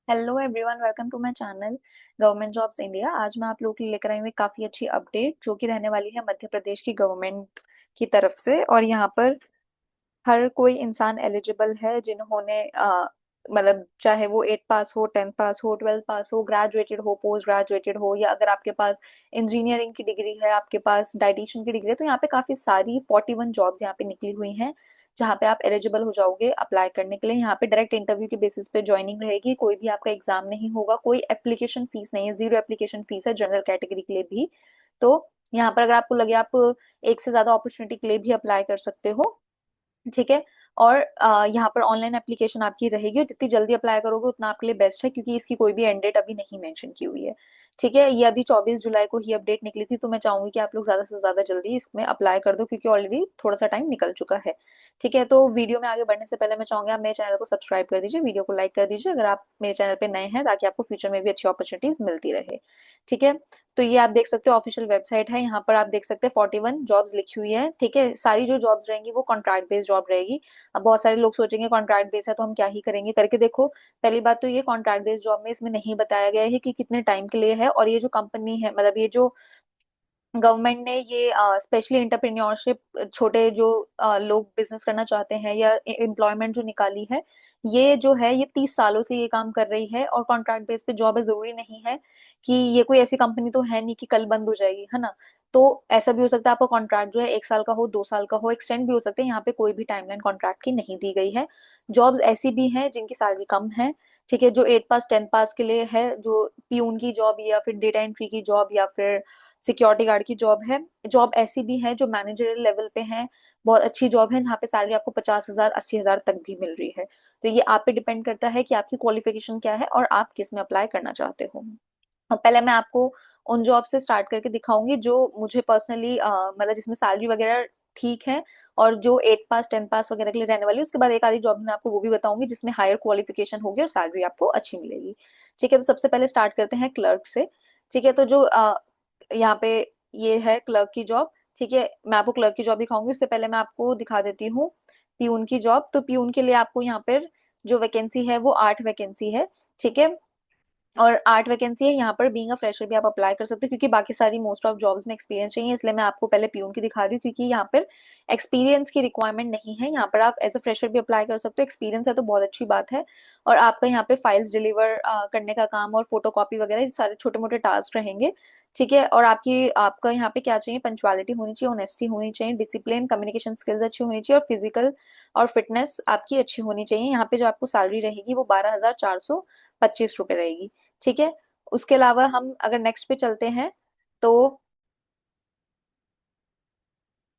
Hello everyone, welcome to my channel government jobs India. आज मैं आप लोगों के लिए लेकर आई हूँ एक काफी अच्छी अपडेट जो कि रहने वाली है मध्य प्रदेश की गवर्नमेंट की तरफ से। और यहाँ पर हर कोई इंसान एलिजिबल है जिन्होंने मतलब चाहे वो 8 पास हो, 10th पास हो, 12th पास हो, ग्रेजुएटेड हो, पोस्ट ग्रेजुएटेड हो, या अगर आपके पास इंजीनियरिंग की डिग्री है, आपके पास डाइटिशियन की डिग्री है, तो यहाँ पे काफी सारी 41 जॉब्स यहाँ पे निकली हुई हैं जहाँ पे आप एलिजिबल हो जाओगे अप्लाई करने के लिए। यहाँ पे डायरेक्ट इंटरव्यू के बेसिस पे ज्वाइनिंग रहेगी, कोई भी आपका एग्जाम नहीं होगा, कोई एप्लीकेशन फीस नहीं है, जीरो एप्लीकेशन फीस है जनरल कैटेगरी के लिए भी। तो यहाँ पर अगर आपको लगे आप एक से ज्यादा अपॉर्चुनिटी के लिए भी अप्लाई कर सकते हो। ठीक है। और यहाँ पर ऑनलाइन एप्लीकेशन आपकी रहेगी, और जितनी जल्दी अप्लाई करोगे उतना आपके लिए बेस्ट है, क्योंकि इसकी कोई भी एंड डेट अभी नहीं मेंशन की हुई है। ठीक है, ये अभी 24 जुलाई को ही अपडेट निकली थी, तो मैं चाहूंगी कि आप लोग ज्यादा से ज्यादा जल्दी इसमें अप्लाई कर दो, क्योंकि ऑलरेडी थोड़ा सा टाइम निकल चुका है। ठीक है, तो वीडियो में आगे बढ़ने से पहले मैं चाहूंगी आप मेरे चैनल को सब्सक्राइब कर दीजिए, वीडियो को लाइक कर दीजिए अगर आप मेरे चैनल पे नए हैं, ताकि आपको फ्यूचर में भी अच्छी अपॉर्चुनिटीज मिलती रहे। ठीक है। तो ये आप देख सकते हो, ऑफिशियल वेबसाइट है, यहाँ पर आप देख सकते हैं 41 जॉब्स लिखी हुई है। ठीक है, सारी जो जॉब्स रहेंगी वो कॉन्ट्रैक्ट बेस्ड जॉब रहेगी। अब बहुत सारे लोग सोचेंगे कॉन्ट्रैक्ट बेस है तो हम क्या ही करेंगे, करके देखो। पहली बात तो ये कॉन्ट्रैक्ट बेस्ड जॉब में इसमें नहीं बताया गया है कि कितने टाइम के लिए है, और ये जो कंपनी है, मतलब ये जो गवर्नमेंट ने ये स्पेशली एंटरप्रेन्योरशिप, छोटे जो लोग बिजनेस करना चाहते हैं, या एम्प्लॉयमेंट जो निकाली है, ये जो है ये 30 सालों से ये काम कर रही है, और कॉन्ट्रैक्ट बेस पे जॉब है। जरूरी नहीं है कि ये कोई ऐसी कंपनी तो है नहीं कि कल बंद हो जाएगी, है ना। तो ऐसा भी हो सकता है आपका कॉन्ट्रैक्ट जो है 1 साल का हो, 2 साल का हो, एक्सटेंड भी हो सकते हैं। यहाँ पे कोई भी टाइमलाइन कॉन्ट्रैक्ट की नहीं दी गई है। जॉब्स ऐसी भी हैं जिनकी सैलरी कम है। ठीक है, जो 8 पास 10 पास के लिए है, जो प्यून की जॉब, या फिर डेटा एंट्री की जॉब, या फिर सिक्योरिटी गार्ड की जॉब है। जॉब ऐसी भी है जो मैनेजरियल लेवल पे है, बहुत अच्छी जॉब है, जहाँ पे सैलरी आपको 50,000 80,000 तक भी मिल रही है। तो ये आप पे डिपेंड करता है कि आपकी क्वालिफिकेशन क्या है और आप किस में अप्लाई करना चाहते हो। और पहले मैं आपको उन जॉब से स्टार्ट करके दिखाऊंगी जो मुझे पर्सनली मतलब जिसमें सैलरी वगैरह ठीक है, और जो 8 पास 10 पास वगैरह के लिए रहने वाली है। उसके बाद एक आधी जॉब मैं आपको वो भी बताऊंगी जिसमें हायर क्वालिफिकेशन होगी और सैलरी आपको अच्छी मिलेगी। ठीक है, तो सबसे पहले स्टार्ट करते हैं क्लर्क से। ठीक है, तो जो यहाँ पे ये है क्लर्क की जॉब। ठीक है, मैं आपको क्लर्क की जॉब दिखाऊंगी, उससे पहले मैं आपको दिखा देती हूँ प्यून की जॉब। तो प्यून के लिए आपको यहाँ पर जो वैकेंसी है वो 8 वैकेंसी है। ठीक है, और 8 वैकेंसी है यहाँ पर। बीइंग अ फ्रेशर भी आप अप्लाई कर सकते हो, क्योंकि बाकी सारी मोस्ट ऑफ जॉब्स में एक्सपीरियंस चाहिए, इसलिए मैं आपको पहले प्यून की दिखा रही हूँ, क्योंकि यहाँ पर एक्सपीरियंस की रिक्वायरमेंट नहीं है। यहाँ पर आप एज अ फ्रेशर भी अप्लाई कर सकते हो, एक्सपीरियंस है तो बहुत अच्छी बात है। और आपका यहाँ पे फाइल्स डिलीवर करने का काम और फोटोकॉपी वगैरह, ये सारे छोटे मोटे टास्क रहेंगे। ठीक है, और आपका यहाँ पे क्या चाहिए, पंचुअलिटी होनी चाहिए, ऑनेस्टी होनी चाहिए, डिसिप्लिन, कम्युनिकेशन स्किल्स अच्छी होनी चाहिए, और फिजिकल और फिटनेस आपकी अच्छी होनी चाहिए। यहाँ पे जो आपको सैलरी रहेगी वो 12,425 रुपए रहेगी। ठीक है, उसके अलावा हम अगर नेक्स्ट पे चलते हैं, तो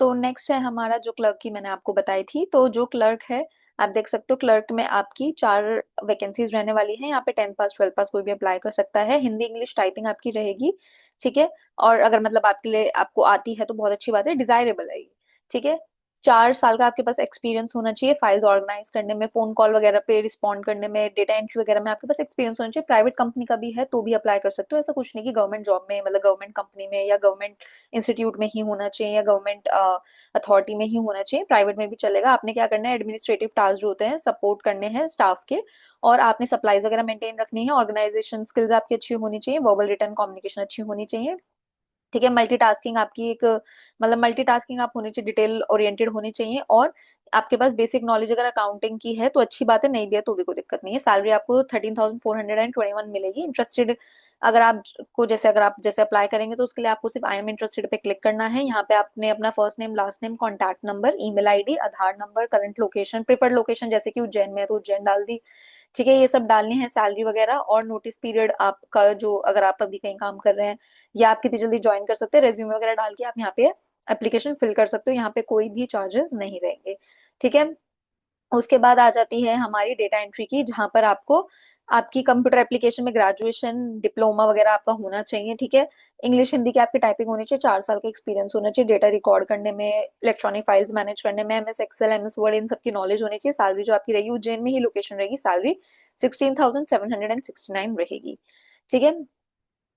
नेक्स्ट है हमारा जो क्लर्क की मैंने आपको बताई थी। तो जो क्लर्क है, आप देख सकते हो, क्लर्क में आपकी 4 वैकेंसीज रहने वाली हैं। यहाँ पे 10 पास 12 पास कोई भी अप्लाई कर सकता है। हिंदी इंग्लिश टाइपिंग आपकी रहेगी। ठीक है, और अगर मतलब आपके लिए आपको आती है तो बहुत अच्छी बात है, डिजायरेबल है ये। ठीक है, 4 साल का आपके पास एक्सपीरियंस होना चाहिए फाइल्स ऑर्गेनाइज करने में, फोन कॉल वगैरह पे रिस्पॉन्ड करने में, डेटा एंट्री वगैरह में आपके पास एक्सपीरियंस होना चाहिए। प्राइवेट कंपनी का भी है तो भी अप्लाई कर सकते हो, ऐसा कुछ नहीं कि गवर्नमेंट जॉब में, मतलब गवर्नमेंट कंपनी में या गवर्नमेंट इंस्टीट्यूट में ही होना चाहिए, या गवर्नमेंट अथॉरिटी में ही होना चाहिए। प्राइवेट में भी चलेगा। आपने क्या करना है, एडमिनिस्ट्रेटिव टास्क जो होते हैं सपोर्ट करने हैं स्टाफ के, और आपने सप्लाईज वगैरह मेंटेन रखनी है। ऑर्गेनाइजेशन स्किल्स आपकी अच्छी होनी चाहिए, वर्बल रिटर्न कम्युनिकेशन अच्छी होनी चाहिए। ठीक है, मल्टीटास्किंग आपकी एक, मतलब मल्टीटास्किंग आप होनी चाहिए, डिटेल ओरिएंटेड होनी चाहिए, और आपके पास बेसिक नॉलेज अगर अकाउंटिंग की है तो अच्छी बात है, नहीं भी है तो भी कोई दिक्कत नहीं है। सैलरी आपको 13,421 मिलेगी। इंटरेस्टेड अगर आपको, जैसे अगर आप जैसे अप्लाई करेंगे तो उसके लिए आपको सिर्फ आई एम इंटरेस्टेड पे क्लिक करना है। यहाँ पे आपने अपना first name, last name, contact number, email ID, Aadhaar number, current location, preferred location जैसे कि उज्जैन में है तो उज्जैन डाल दी। ठीक है, ये सब डालने हैं, सैलरी वगैरह, और नोटिस पीरियड आपका जो, अगर आप अभी कहीं काम कर रहे हैं, या आप कितनी जल्दी ज्वाइन कर सकते हैं, रेज्यूमे वगैरह डाल के आप यहाँ पे एप्लीकेशन फिल कर सकते हो। यहाँ पे कोई भी चार्जेस नहीं रहेंगे। ठीक है, उसके बाद आ जाती है हमारी डेटा एंट्री की, जहां पर आपको आपकी कंप्यूटर एप्लीकेशन में ग्रेजुएशन डिप्लोमा वगैरह आपका होना चाहिए। ठीक है, इंग्लिश हिंदी की आपकी टाइपिंग होनी चाहिए, 4 साल का एक्सपीरियंस होना चाहिए, डेटा रिकॉर्ड करने में, इलेक्ट्रॉनिक फाइल्स मैनेज करने में, एमएस एक्सेल, एमएस वर्ड, इन सब की नॉलेज होनी चाहिए। सैलरी जो आपकी रहेगी, उज्जैन में ही लोकेशन रहेगी, सैलरी 16,769 रहेगी। ठीक है,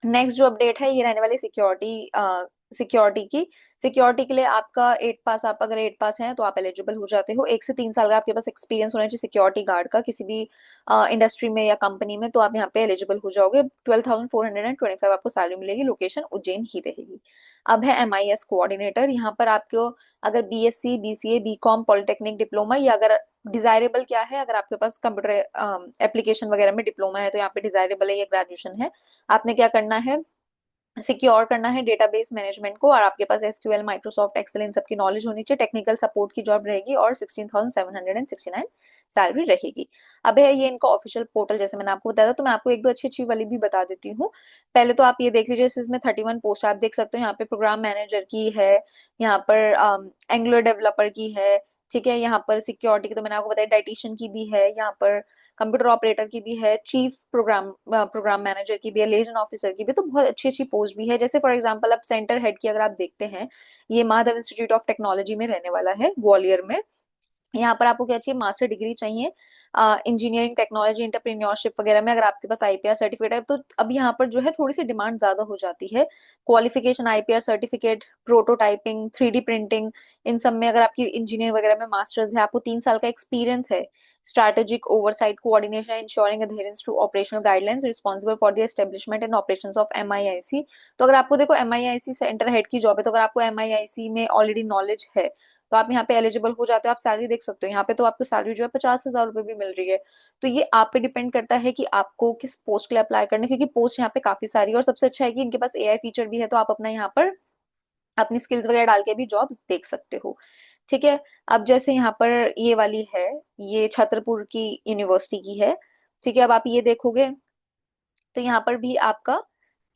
नेक्स्ट जो अपडेट है ये रहने वाली सिक्योरिटी सिक्योरिटी की। सिक्योरिटी के लिए आपका 8 पास, आप अगर 8 पास हैं तो आप एलिजिबल हो जाते हो। 1 से 3 साल का आपके पास एक्सपीरियंस होना चाहिए सिक्योरिटी गार्ड का किसी भी इंडस्ट्री में या कंपनी में, तो आप यहाँ पे एलिजिबल हो जाओगे। 12,425 आपको सैलरी मिलेगी। लोकेशन उज्जैन ही रहेगी। अब है MIS कोऑर्डिनेटर। यहाँ पर आपको अगर BSc BCA BCom polytechnic diploma, या अगर डिजायरेबल क्या है, अगर आपके पास कंप्यूटर एप्लीकेशन वगैरह में डिप्लोमा है तो यहाँ पे डिजायरेबल है, ये ग्रेजुएशन है। आपने क्या करना है, सिक्योर करना है डेटाबेस मैनेजमेंट को, और आपके पास SQL माइक्रोसॉफ्ट एक्सेल इन सबकी नॉलेज होनी चाहिए। टेक्निकल सपोर्ट की जॉब रहेगी और 16,769 सैलरी रहेगी। अब है ये इनका ऑफिशियल पोर्टल, जैसे मैंने आपको बताया था। तो मैं आपको एक दो अच्छी अच्छी वाली भी बता देती हूँ। पहले तो आप ये देख लीजिए, इसमें 31 पोस्ट आप देख सकते हो। यहाँ पे प्रोग्राम मैनेजर की है, यहाँ पर एंगुलर डेवलपर की है, ठीक है। यहाँ पर सिक्योरिटी की तो मैंने आपको बताया, डाइटिशियन की भी है, यहाँ पर कंप्यूटर ऑपरेटर की भी है, चीफ प्रोग्राम मैनेजर की भी है, लेजन ऑफिसर की भी। तो बहुत अच्छी अच्छी पोस्ट भी है। जैसे फॉर एग्जांपल अब सेंटर हेड की अगर आप देखते हैं, ये माधव इंस्टीट्यूट ऑफ टेक्नोलॉजी में रहने वाला है, ग्वालियर में। यहाँ पर आपको क्या चाहिए, मास्टर डिग्री चाहिए इंजीनियरिंग टेक्नोलॉजी एंटरप्रेन्योरशिप वगैरह में। अगर आपके पास IPR सर्टिफिकेट है तो अब यहाँ पर जो है थोड़ी सी डिमांड ज्यादा हो जाती है। Qualification IPR certificate, prototyping, 3D printing, इन सब में अगर आपकी इंजीनियर वगैरह में मास्टर्स है, आपको 3 साल का एक्सपीरियंस है, strategic oversight coordination ensuring adherence to operational guidelines responsible for the establishment and operations of MIIC। तो अगर आपको देखो MIIC सेंटर हेड की जॉब है, तो अगर आपको MIIC में ऑलरेडी नॉलेज है तो आप यहाँ पे एलिजिबल हो जाते हो। आप सैलरी देख सकते हो, यहाँ पे तो आपको सैलरी जो है 50,000 रुपए भी मिल रही है। तो ये आप पे डिपेंड करता है कि आपको किस पोस्ट के लिए अप्लाई करना है, क्योंकि पोस्ट यहाँ पे काफी सारी है। और सबसे अच्छा है कि इनके पास AI फीचर भी है, तो आप अपना यहाँ पर अपनी स्किल्स वगैरह डाल के भी जॉब देख सकते हो, ठीक है। अब जैसे यहाँ पर ये वाली है, ये छतरपुर की यूनिवर्सिटी की है, ठीक है। अब आप ये देखोगे तो यहाँ पर भी आपका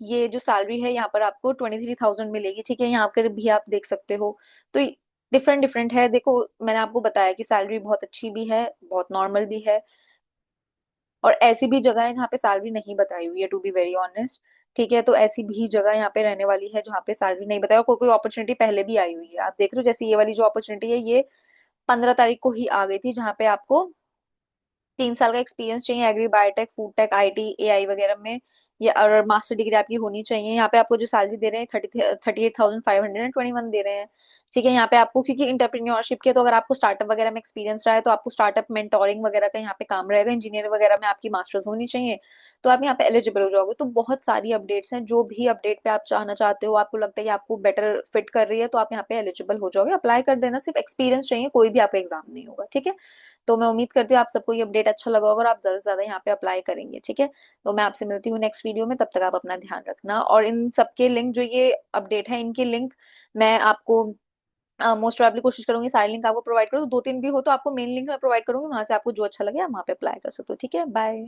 ये जो सैलरी है, यहाँ पर आपको 23,000 मिलेगी, ठीक है। यहाँ पर भी आप देख सकते हो। तो डिफरेंट डिफरेंट है। देखो मैंने आपको बताया कि सैलरी बहुत अच्छी भी है, बहुत नॉर्मल भी है, और ऐसी भी जगह है जहाँ पे सैलरी नहीं बताई हुई है, टू बी वेरी ऑनेस्ट, ठीक है। तो ऐसी भी जगह यहाँ पे रहने वाली है जहाँ पे सैलरी नहीं बताई, और कोई कोई अपॉर्चुनिटी पहले भी आई हुई है। आप देख रहे हो जैसे ये वाली जो अपॉर्चुनिटी है, ये 15 तारीख को ही आ गई थी, जहाँ पे आपको 3 साल का एक्सपीरियंस चाहिए agri biotech food tech IT AI वगैरह में, या और मास्टर डिग्री आपकी होनी चाहिए। यहाँ पे आपको जो सैलरी दे रहे हैं 38,521 दे रहे हैं, ठीक है। यहाँ पे आपको क्योंकि इंटरप्रेन्योरशिप के, तो अगर आपको स्टार्टअप वगैरह में एक्सपीरियंस रहा है तो आपको स्टार्टअप मेंटोरिंग वगैरह का यहाँ पे काम रहेगा। इंजीनियर वगैरह में आपकी मास्टर्स होनी चाहिए, तो आप यहाँ पे एलिजिबल हो जाओगे। तो बहुत सारी अपडेट्स हैं, जो भी अपडेट पे आप चाहना चाहते हो, आपको लगता है कि आपको बेटर फिट कर रही है, तो आप यहाँ पे एलिजिबल हो जाओगे। अप्लाई कर देना, सिर्फ एक्सपीरियंस चाहिए, कोई भी आपका एग्जाम नहीं होगा, ठीक है। तो मैं उम्मीद करती हूँ आप सबको ये अपडेट अच्छा लगा होगा और आप ज्यादा से ज्यादा यहाँ पे अप्लाई करेंगे, ठीक है। तो मैं आपसे मिलती हूँ नेक्स्ट वीडियो में, तब तक आप अपना ध्यान रखना। और इन सबके लिंक, जो ये अपडेट है इनके लिंक मैं आपको मोस्ट प्रोबेबली कोशिश करूंगी सारे लिंक आपको प्रोवाइड करूँ। 2-3 भी हो तो आपको मेन लिंक मैं प्रोवाइड करूंगी, वहां से आपको जो अच्छा लगे आप वहां पे अप्लाई कर सकते हो, ठीक है। बाय।